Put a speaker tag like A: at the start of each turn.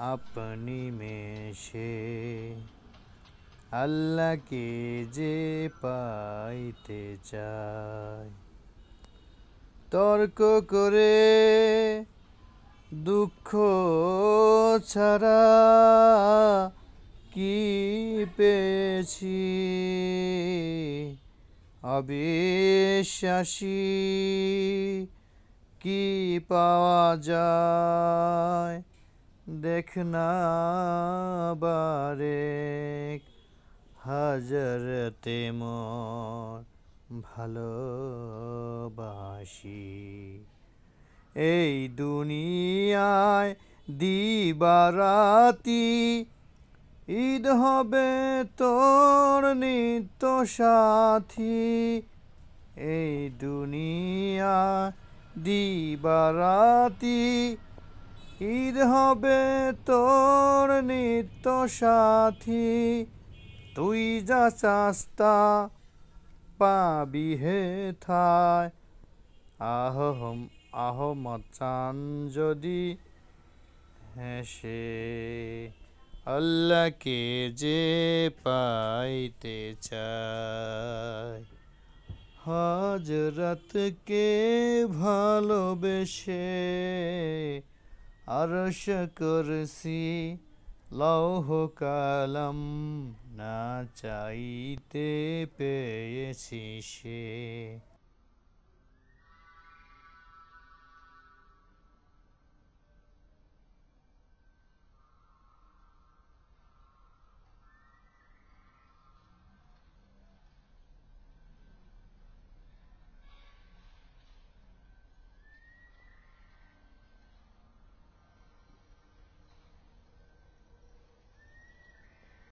A: আপনি में से আল্লাহকে যে পাইতে চায়। তর্ক করে দুঃখ ছাড়া কি পেয়েছি, অবিশ্বাসী কি পাওয়া যায়, দেখ না বারেক হাজরতে মোর ভালোবাসি। এই দুনিয়ায় দিবারাতি ঈদ হবে তোর নিত্য সাথী। এই দুনিয়া দিবারাতি ঈদ হবে তোর নিত্য সাথী। তুই যা চাস তা পাবি হেথায়। আহমদ চান যদি হেসে আল্লাহকে যে পাইতে চায়। হযরতকে ভালোবেসে আরশ কুরসি লৌহ কালাম না চাইতে পেয়েছি সে।